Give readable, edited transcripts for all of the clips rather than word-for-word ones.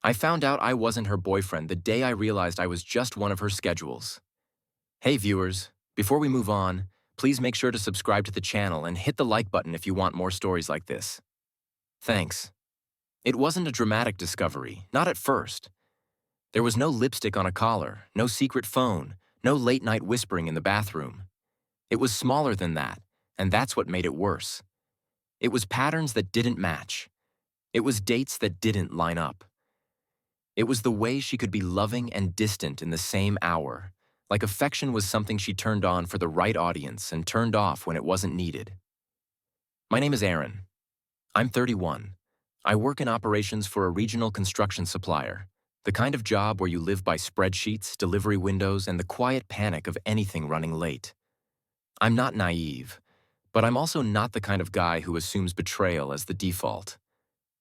I found out I wasn't her boyfriend the day I realized I was just one of her schedules. Hey viewers, before we move on, please make sure to subscribe to the channel and hit the like button if you want more stories like this. Thanks. It wasn't a dramatic discovery, not at first. There was no lipstick on a collar, no secret phone, no late-night whispering in the bathroom. It was smaller than that, and that's what made it worse. It was patterns that didn't match. It was dates that didn't line up. It was the way she could be loving and distant in the same hour, like affection was something she turned on for the right audience and turned off when it wasn't needed. My name is Aaron. I'm 31. I work in operations for a regional construction supplier, the kind of job where you live by spreadsheets, delivery windows, and the quiet panic of anything running late. I'm not naive, but I'm also not the kind of guy who assumes betrayal as the default.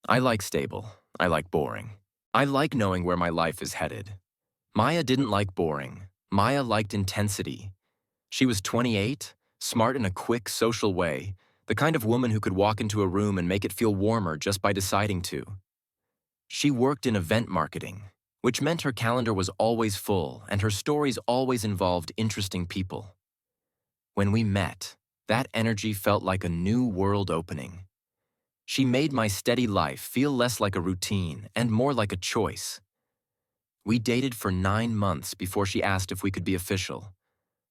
I like stable. I like boring. I like knowing where my life is headed. Maya didn't like boring. Maya liked intensity. She was 28, smart in a quick, social way, the kind of woman who could walk into a room and make it feel warmer just by deciding to. She worked in event marketing, which meant her calendar was always full and her stories always involved interesting people. When we met, that energy felt like a new world opening. She made my steady life feel less like a routine and more like a choice. We dated for 9 months before she asked if we could be official.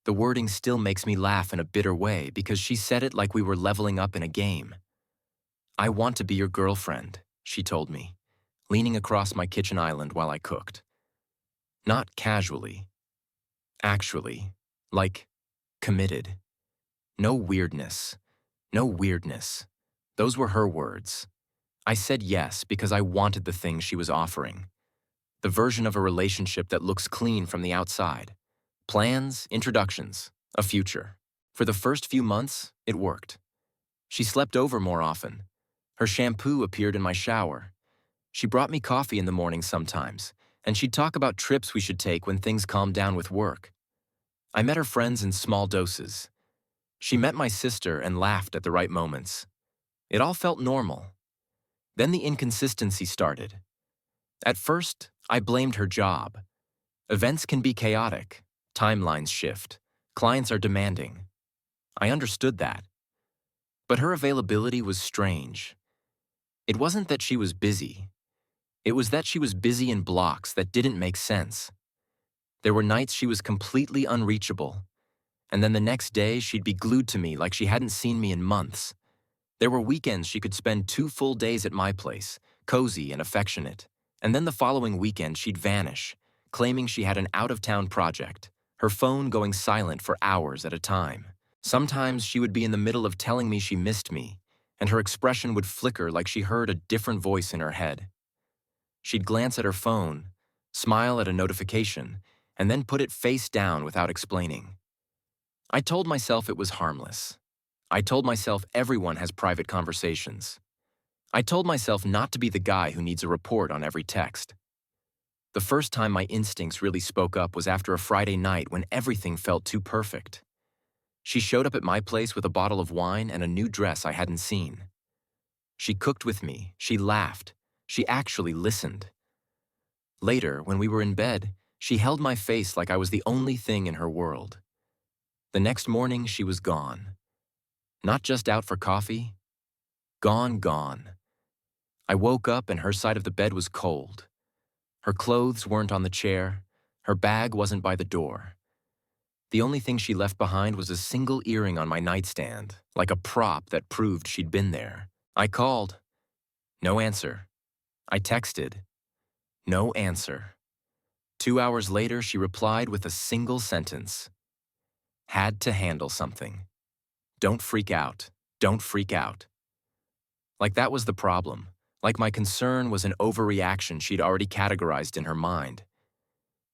The wording still makes me laugh in a bitter way because she said it like we were leveling up in a game. "I want to be your girlfriend," she told me, leaning across my kitchen island while I cooked. Not casually. Actually. Like, committed. No weirdness. No weirdness. Those were her words. I said yes because I wanted the thing she was offering. The version of a relationship that looks clean from the outside. Plans, introductions, a future. For the first few months, it worked. She slept over more often. Her shampoo appeared in my shower. She brought me coffee in the morning sometimes, and she'd talk about trips we should take when things calmed down with work. I met her friends in small doses. She met my sister and laughed at the right moments. It all felt normal. Then the inconsistency started. At first, I blamed her job. Events can be chaotic. Timelines shift. Clients are demanding. I understood that. But her availability was strange. It wasn't that she was busy. It was that she was busy in blocks that didn't make sense. There were nights she was completely unreachable, and then the next day she'd be glued to me like she hadn't seen me in months. There were weekends she could spend 2 full days at my place, cozy and affectionate, and then the following weekend she'd vanish, claiming she had an out-of-town project, her phone going silent for hours at a time. Sometimes she would be in the middle of telling me she missed me, and her expression would flicker like she heard a different voice in her head. She'd glance at her phone, smile at a notification, and then put it face down without explaining. I told myself it was harmless. I told myself everyone has private conversations. I told myself not to be the guy who needs a report on every text. The first time my instincts really spoke up was after a Friday night when everything felt too perfect. She showed up at my place with a bottle of wine and a new dress I hadn't seen. She cooked with me, she laughed, she actually listened. Later, when we were in bed, she held my face like I was the only thing in her world. The next morning, she was gone. Not just out for coffee. Gone. I woke up and her side of the bed was cold. Her clothes weren't on the chair. Her bag wasn't by the door. The only thing she left behind was a single earring on my nightstand, like a prop that proved she'd been there. I called. No answer. I texted. No answer. 2 hours later, she replied with a single sentence. Had to handle something. Don't freak out. Don't freak out. Like that was the problem. Like my concern was an overreaction she'd already categorized in her mind.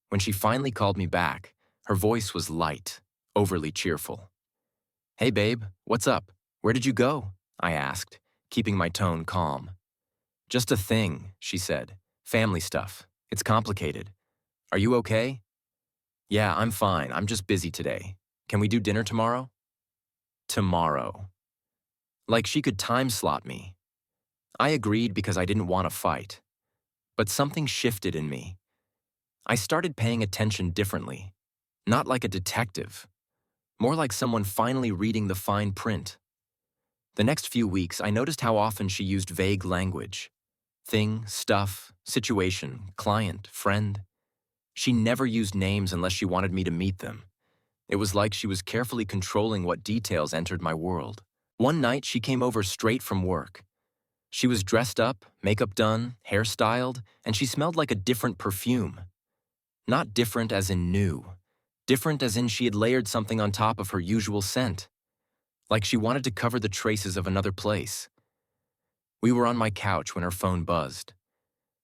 When she finally called me back, her voice was light, overly cheerful. Hey babe, what's up? Where did you go? I asked, keeping my tone calm. Just a thing, she said. Family stuff. It's complicated. Are you okay? Yeah, I'm fine. I'm just busy today. Can we do dinner tomorrow? Tomorrow. Like she could time slot me. I agreed because I didn't want to fight. But something shifted in me. I started paying attention differently, not like a detective, more like someone finally reading the fine print. The next few weeks, I noticed how often she used vague language. Thing, stuff, situation, client, friend. She never used names unless she wanted me to meet them. It was like she was carefully controlling what details entered my world. One night, she came over straight from work. She was dressed up, makeup done, hair styled, and she smelled like a different perfume. Not different as in new. Different as in she had layered something on top of her usual scent. Like she wanted to cover the traces of another place. We were on my couch when her phone buzzed.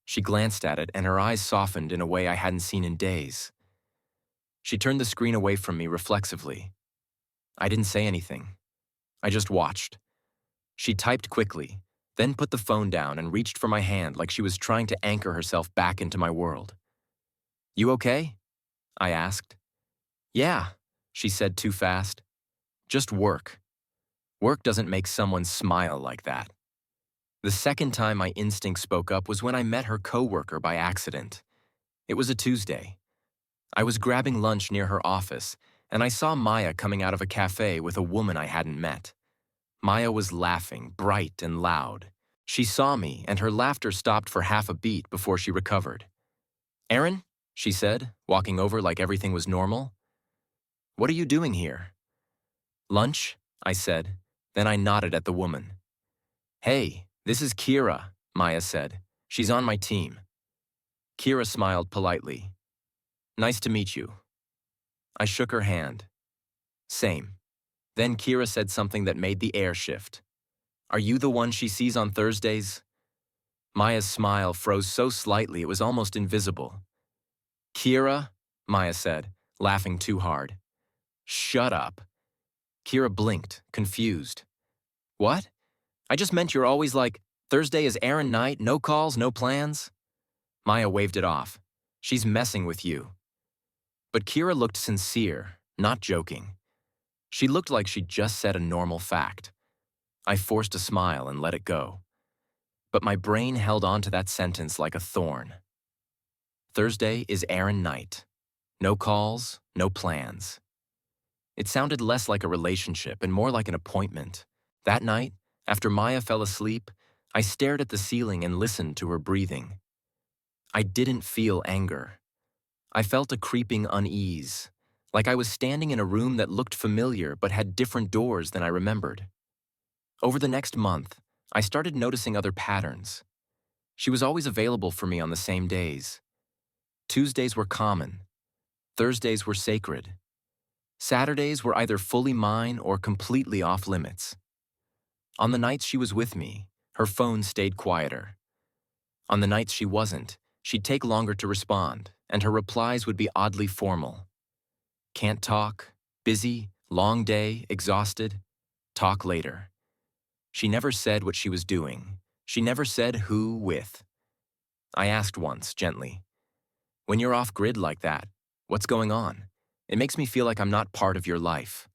She glanced at it and her eyes softened in a way I hadn't seen in days. She turned the screen away from me reflexively. I didn't say anything. I just watched. She typed quickly, then put the phone down and reached for my hand like she was trying to anchor herself back into my world. "You okay?" I asked. "Yeah," she said too fast. "Just work. Work doesn't make someone smile like that." The second time my instinct spoke up was when I met her coworker by accident. It was a Tuesday. I was grabbing lunch near her office, and I saw Maya coming out of a cafe with a woman I hadn't met. Maya was laughing, bright and loud. She saw me, and her laughter stopped for half a beat before she recovered. "Aaron?" she said, walking over like everything was normal. "What are you doing here?" "Lunch," I said. Then I nodded at the woman. "Hey, this is Kira," Maya said. "She's on my team." Kira smiled politely. "Nice to meet you." I shook her hand. "Same." Then Kira said something that made the air shift. "Are you the one she sees on Thursdays?" Maya's smile froze so slightly it was almost invisible. "Kira?" Maya said, laughing too hard. "Shut up." Kira blinked, confused. "What? I just meant you're always like, Thursday is Aaron night, no calls, no plans." Maya waved it off. "She's messing with you." But Kira looked sincere, not joking. She looked like she'd just said a normal fact. I forced a smile and let it go. But my brain held on to that sentence like a thorn. Thursday is Aaron night. No calls, no plans. It sounded less like a relationship and more like an appointment. That night, after Maya fell asleep, I stared at the ceiling and listened to her breathing. I didn't feel anger. I felt a creeping unease, like I was standing in a room that looked familiar but had different doors than I remembered. Over the next month, I started noticing other patterns. She was always available for me on the same days. Tuesdays were common. Thursdays were sacred. Saturdays were either fully mine or completely off limits. On the nights she was with me, her phone stayed quieter. On the nights she wasn't, she'd take longer to respond, and her replies would be oddly formal. "Can't talk, busy, long day, exhausted, talk later." She never said what she was doing. She never said who with. I asked once, gently, "When you're off grid like that, what's going on? It makes me feel like I'm not part of your life."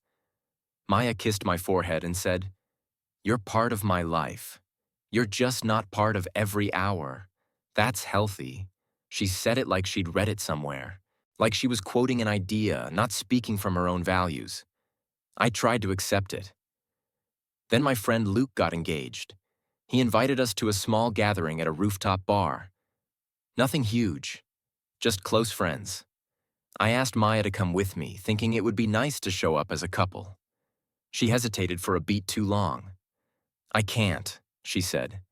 Maya kissed my forehead and said, "You're part of my life. You're just not part of every hour. That's healthy." She said it like she'd read it somewhere, like she was quoting an idea, not speaking from her own values. I tried to accept it. Then my friend Luke got engaged. He invited us to a small gathering at a rooftop bar. Nothing huge, just close friends. I asked Maya to come with me, thinking it would be nice to show up as a couple. She hesitated for a beat too long. "I can't," she said.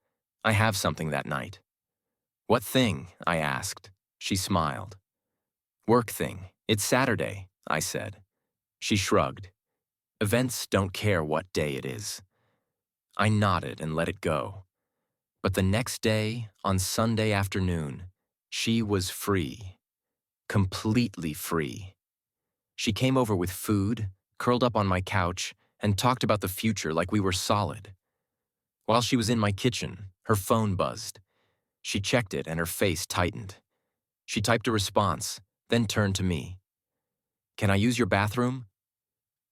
"I have something that night." "What thing?" I asked. She smiled. "Work thing. It's Saturday," I said. She shrugged. "Events don't care what day it is." I nodded and let it go. But the next day, on Sunday afternoon, she was free. Completely free. She came over with food, curled up on my couch, and talked about the future like we were solid. While she was in my kitchen, her phone buzzed. She checked it and her face tightened. She typed a response, then turned to me. "Can I use your bathroom?"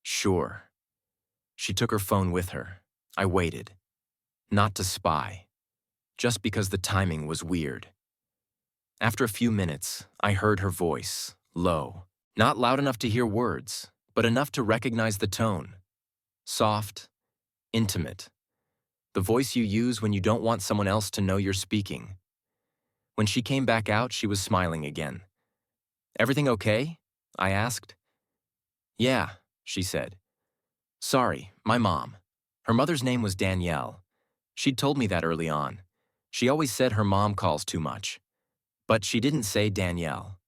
"Sure." She took her phone with her. I waited. Not to spy. Just because the timing was weird. After a few minutes, I heard her voice, low. Not loud enough to hear words, but enough to recognize the tone. Soft, intimate. The voice you use when you don't want someone else to know you're speaking. When she came back out, she was smiling again. "Everything okay?" I asked. "Yeah," she said. "Sorry, my mom." Her mother's name was Danielle. She'd told me that early on. She always said her mom calls too much. But she didn't say Danielle.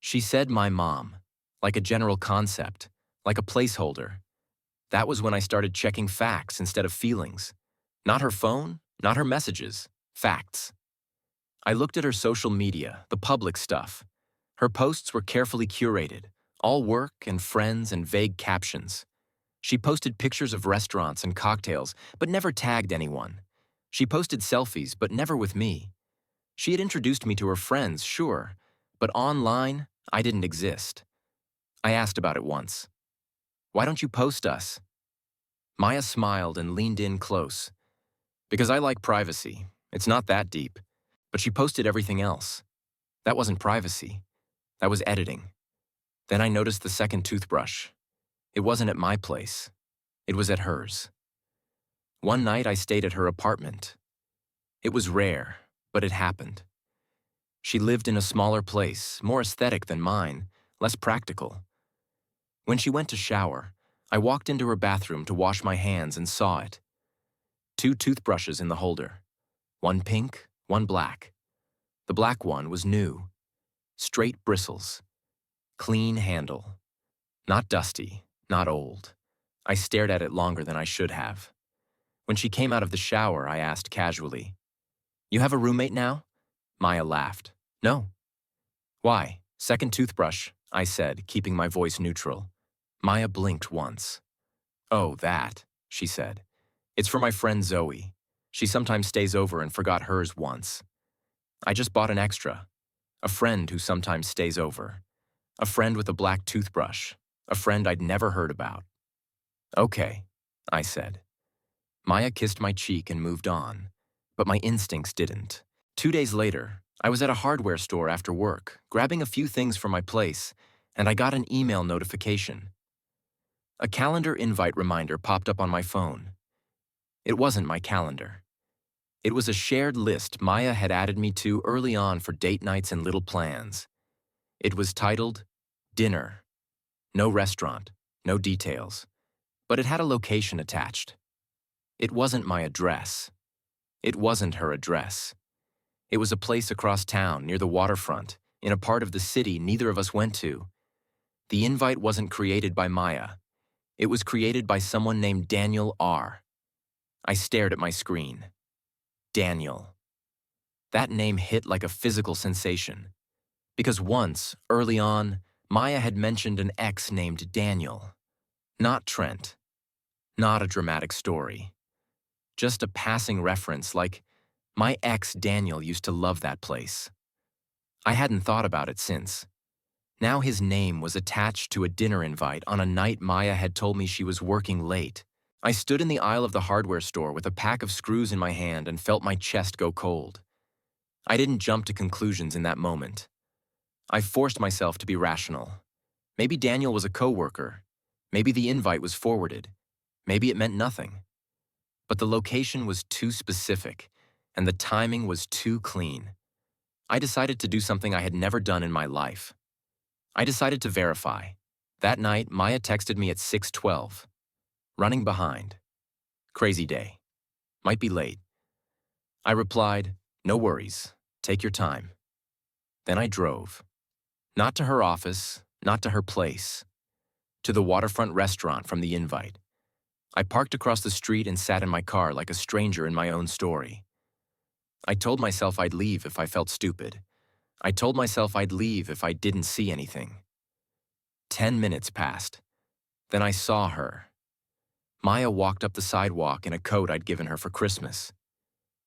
She said my mom, like a general concept, like a placeholder. That was when I started checking facts instead of feelings. Not her phone, not her messages, facts. I looked at her social media, the public stuff. Her posts were carefully curated, all work and friends and vague captions. She posted pictures of restaurants and cocktails, but never tagged anyone. She posted selfies, but never with me. She had introduced me to her friends, sure, but online, I didn't exist. I asked about it once. "Why don't you post us?" Maya smiled and leaned in close. "Because I like privacy. It's not that deep." But she posted everything else. That wasn't privacy. That was editing. Then I noticed the second toothbrush. It wasn't at my place. It was at hers. One night I stayed at her apartment. It was rare, but it happened. She lived in a smaller place, more aesthetic than mine, less practical. When she went to shower, I walked into her bathroom to wash my hands and saw it. 2 toothbrushes in the holder. One pink, one black. The black one was new. Straight bristles. Clean handle. Not dusty, not old. I stared at it longer than I should have. When she came out of the shower, I asked casually, "You have a roommate now?" Maya laughed. "No." "Why? Second toothbrush," I said, keeping my voice neutral. Maya blinked once. "Oh, that," she said. "It's for my friend Zoe. She sometimes stays over and forgot hers once. I just bought an extra. A friend who sometimes stays over. A friend with a black toothbrush. A friend I'd never heard about." "Okay," I said. Maya kissed my cheek and moved on, but my instincts didn't. 2 days later, I was at a hardware store after work, grabbing a few things from my place, and I got an email notification. A calendar invite reminder popped up on my phone. It wasn't my calendar. It was a shared list Maya had added me to early on for date nights and little plans. It was titled, "Dinner." No restaurant, no details, but it had a location attached. It wasn't my address. It wasn't her address. It was a place across town near the waterfront, in a part of the city neither of us went to. The invite wasn't created by Maya. It was created by someone named Daniel R. I stared at my screen. Daniel. That name hit like a physical sensation. Because once, early on, Maya had mentioned an ex named Daniel. Not Trent. Not a dramatic story. Just a passing reference like, my ex Daniel used to love that place. I hadn't thought about it since. Now his name was attached to a dinner invite on a night Maya had told me she was working late. I stood in the aisle of the hardware store with a pack of screws in my hand and felt my chest go cold. I didn't jump to conclusions in that moment. I forced myself to be rational. Maybe Daniel was a coworker. Maybe the invite was forwarded. Maybe it meant nothing. But the location was too specific, and the timing was too clean. I decided to do something I had never done in my life. I decided to verify. That night, Maya texted me at 6:12. Running behind. Crazy day. Might be late. I replied, "No worries. Take your time." Then I drove. Not to her office, not to her place. To the waterfront restaurant from the invite. I parked across the street and sat in my car like a stranger in my own story. I told myself I'd leave if I felt stupid. I told myself I'd leave if I didn't see anything. 10 minutes passed. Then I saw her. Maya walked up the sidewalk in a coat I'd given her for Christmas.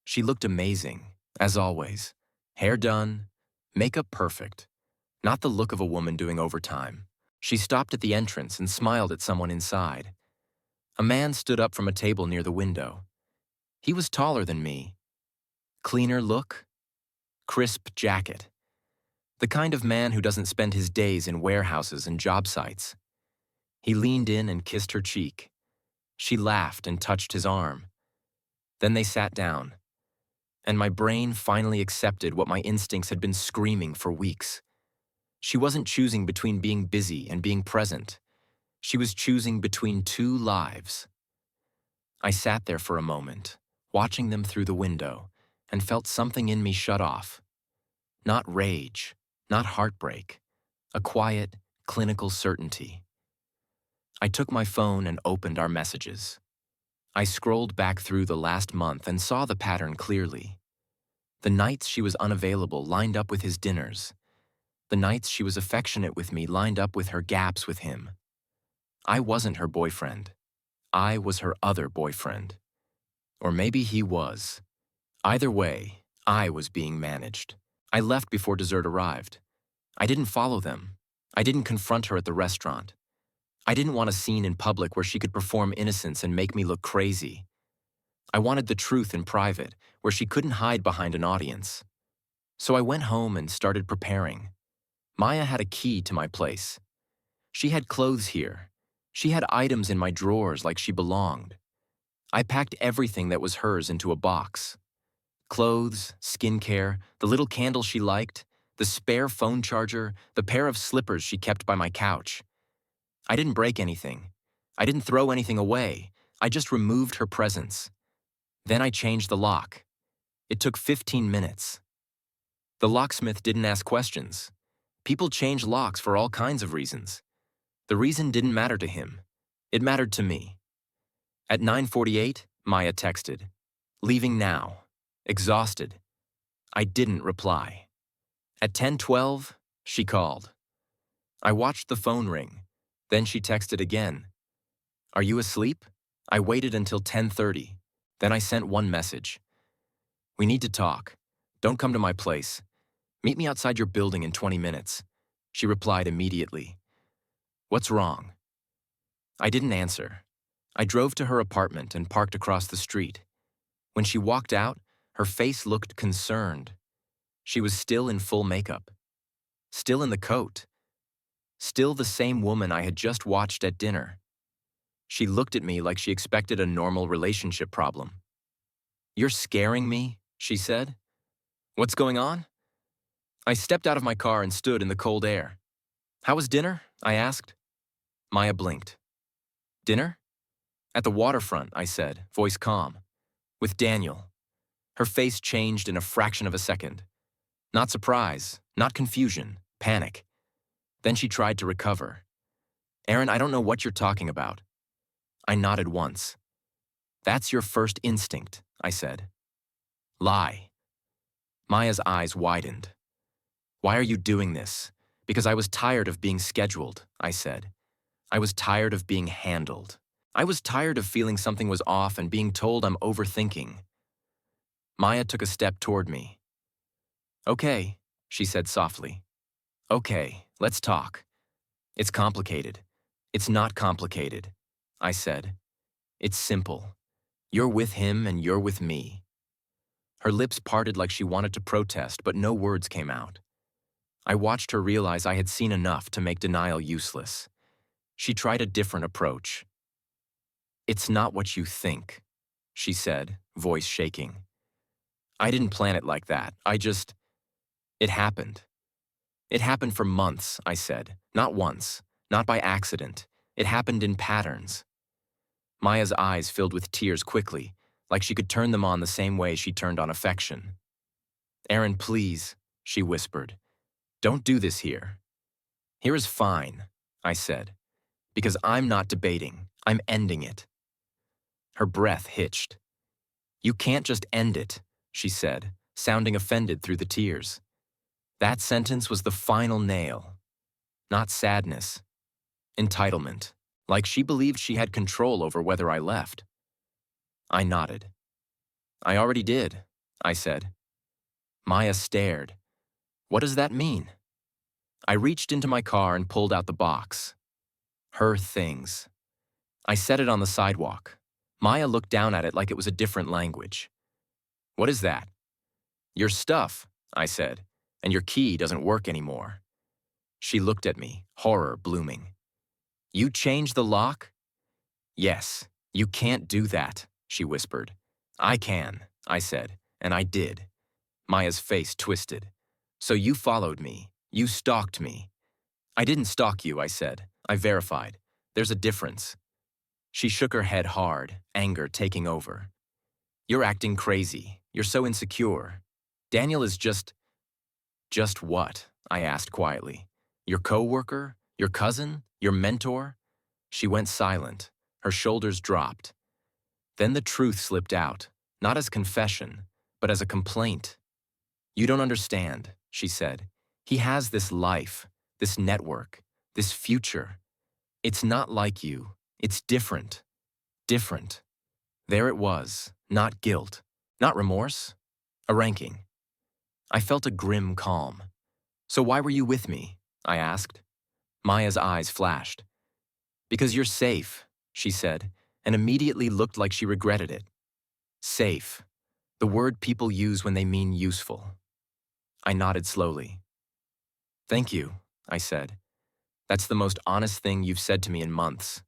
She looked amazing, as always. Hair done, makeup perfect. Not the look of a woman doing overtime. She stopped at the entrance and smiled at someone inside. A man stood up from a table near the window. He was taller than me. Cleaner look, crisp jacket. The kind of man who doesn't spend his days in warehouses and job sites. He leaned in and kissed her cheek. She laughed and touched his arm. Then they sat down, and my brain finally accepted what my instincts had been screaming for weeks. She wasn't choosing between being busy and being present. She was choosing between two lives. I sat there for a moment, watching them through the window, and felt something in me shut off. Not rage, not heartbreak, a quiet, clinical certainty. I took my phone and opened our messages. I scrolled back through the last month and saw the pattern clearly. The nights she was unavailable lined up with his dinners. The nights she was affectionate with me lined up with her gaps with him. I wasn't her boyfriend. I was her other boyfriend. Or maybe he was. Either way, I was being managed. I left before dessert arrived. I didn't follow them. I didn't confront her at the restaurant. I didn't want a scene in public where she could perform innocence and make me look crazy. I wanted the truth in private, where she couldn't hide behind an audience. So I went home and started preparing. Maya had a key to my place. She had clothes here. She had items in my drawers like she belonged. I packed everything that was hers into a box. Clothes, skincare, the little candle she liked, the spare phone charger, the pair of slippers she kept by my couch. I didn't break anything. I didn't throw anything away. I just removed her presence. Then I changed the lock. It took 15 minutes. The locksmith didn't ask questions. People change locks for all kinds of reasons. The reason didn't matter to him. It mattered to me. At 9:48, Maya texted, "Leaving now. Exhausted." I didn't reply. At 10:12, she called. I watched the phone ring. Then she texted again. "Are you asleep?" I waited until 10:30. Then I sent one message. "We need to talk. Don't come to my place. Meet me outside your building in 20 minutes. She replied immediately. "What's wrong?" I didn't answer. I drove to her apartment and parked across the street. When she walked out, her face looked concerned. She was still in full makeup. Still in the coat. Still the same woman I had just watched at dinner. She looked at me like she expected a normal relationship problem. "You're scaring me," she said. "What's going on?" I stepped out of my car and stood in the cold air. "How was dinner?" I asked. Maya blinked. "Dinner?" "At the waterfront," I said, voice calm. "With Daniel." Her face changed in a fraction of a second. Not surprise, not confusion, panic. Then she tried to recover. "Aaron, I don't know what you're talking about." I nodded once. "That's your first instinct," I said. "Lie." Maya's eyes widened. "Why are you doing this?" "Because I was tired of being scheduled," I said. I was tired of being handled. I was tired of feeling something was off and being told I'm overthinking. Maya took a step toward me. "Okay," she said softly. "Okay, let's talk." "It's complicated." "It's not complicated," I said. "It's simple. You're with him and you're with me." Her lips parted like she wanted to protest, but no words came out. I watched her realize I had seen enough to make denial useless. She tried a different approach. "It's not what you think," she said, voice shaking. "I didn't plan it like that. It happened." "It happened for months," I said. "Not once. Not by accident. It happened in patterns." Maya's eyes filled with tears quickly, like she could turn them on the same way she turned on affection. "Aaron, please," she whispered. "Don't do this here." "Here is fine," I said. "Because I'm not debating. I'm ending it." Her breath hitched. "You can't just end it," she said, sounding offended through the tears. That sentence was the final nail. Not sadness. Entitlement. Like she believed she had control over whether I left. I nodded. "I already did," I said. Maya stared. "What does that mean?" I reached into my car and pulled out the box. Her things. I set it on the sidewalk. Maya looked down at it like it was a different language. "What is that?" "Your stuff," I said. and your key doesn't work anymore." She looked at me, horror blooming. "You changed the lock?" "Yes, you can't do that," she whispered. "I can," I said, and I did. Maya's face twisted. "So you followed me. You stalked me." "I didn't stalk you," I said. "I verified. There's a difference." She shook her head hard, anger taking over. "You're acting crazy. You're so insecure. Daniel is just—" "Just what?" I asked quietly. "Your coworker? Your cousin? Your mentor?" She went silent. Her shoulders dropped. Then the truth slipped out, not as confession, but as a complaint. "You don't understand," she said. "He has this life, this network, this future. It's not like you. It's different. Different." There it was, not guilt, not remorse, a ranking. I felt a grim calm. "So why were you with me?" I asked. Maya's eyes flashed. "Because you're safe," she said, and immediately looked like she regretted it. Safe, the word people use when they mean useful. I nodded slowly. "Thank you," I said. "That's the most honest thing you've said to me in months."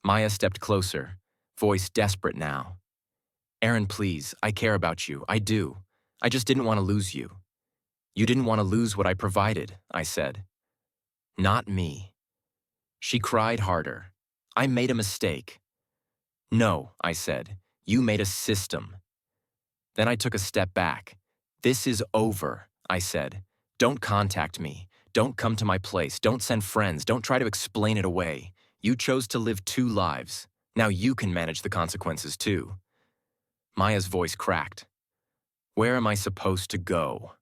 Maya stepped closer, voice desperate now. "Aaron, please, I care about you. I do. I just didn't want to lose you." "You didn't want to lose what I provided," I said. "Not me." She cried harder. "I made a mistake." "No," I said. "You made a system." Then I took a step back. "This is over," I said. "Don't contact me. Don't come to my place. Don't send friends. Don't try to explain it away. You chose to live two lives. Now you can manage the consequences too." Maya's voice cracked. "Where am I supposed to go?"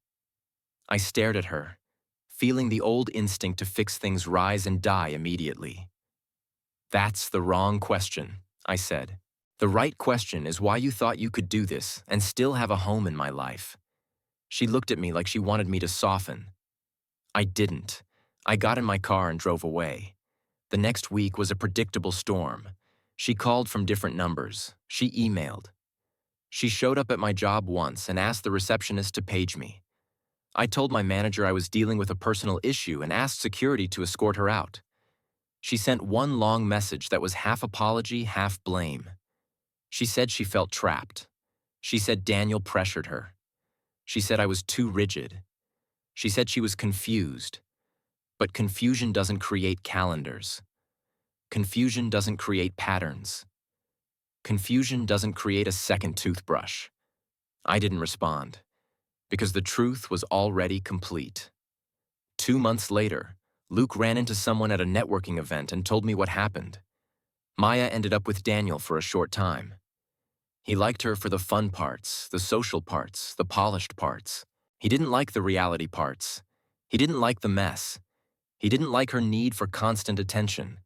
I stared at her, feeling the old instinct to fix things rise and die immediately. "That's the wrong question," I said. "The right question is why you thought you could do this and still have a home in my life." She looked at me like she wanted me to soften. I didn't. I got in my car and drove away. The next week was a predictable storm. She called from different numbers. She emailed. She showed up at my job once and asked the receptionist to page me. I told my manager I was dealing with a personal issue and asked security to escort her out. She sent one long message that was half apology, half blame. She said she felt trapped. She said Daniel pressured her. She said I was too rigid. She said she was confused. But confusion doesn't create calendars. Confusion doesn't create patterns. Confusion doesn't create a second toothbrush. I didn't respond, because the truth was already complete. 2 months later, Luke ran into someone at a networking event and told me what happened. Maya ended up with Daniel for a short time. He liked her for the fun parts, the social parts, the polished parts. He didn't like the reality parts. He didn't like the mess. He didn't like her need for constant attention.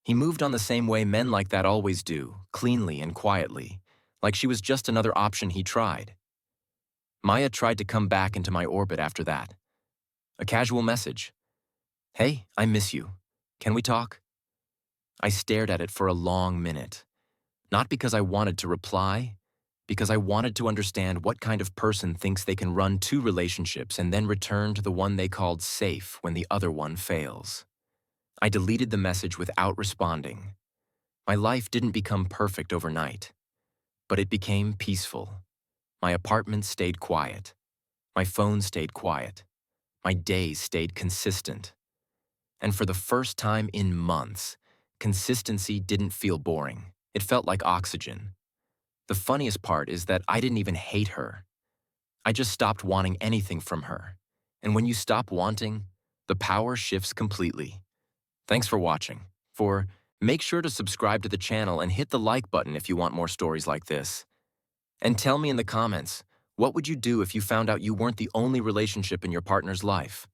He moved on the same way men like that always do, cleanly and quietly, like she was just another option he tried. Maya tried to come back into my orbit after that. A casual message. "Hey, I miss you. Can we talk?" I stared at it for a long minute. Not because I wanted to reply, because I wanted to understand what kind of person thinks they can run two relationships and then return to the one they called safe when the other one fails. I deleted the message without responding. My life didn't become perfect overnight, but it became peaceful. My apartment stayed quiet. My phone stayed quiet. My days stayed consistent. And for the first time in months, consistency didn't feel boring. It felt like oxygen. The funniest part is that I didn't even hate her. I just stopped wanting anything from her. And when you stop wanting, the power shifts completely. Thanks for watching. Make sure to subscribe to the channel and hit the like button if you want more stories like this. And tell me in the comments, what would you do if you found out you weren't the only relationship in your partner's life?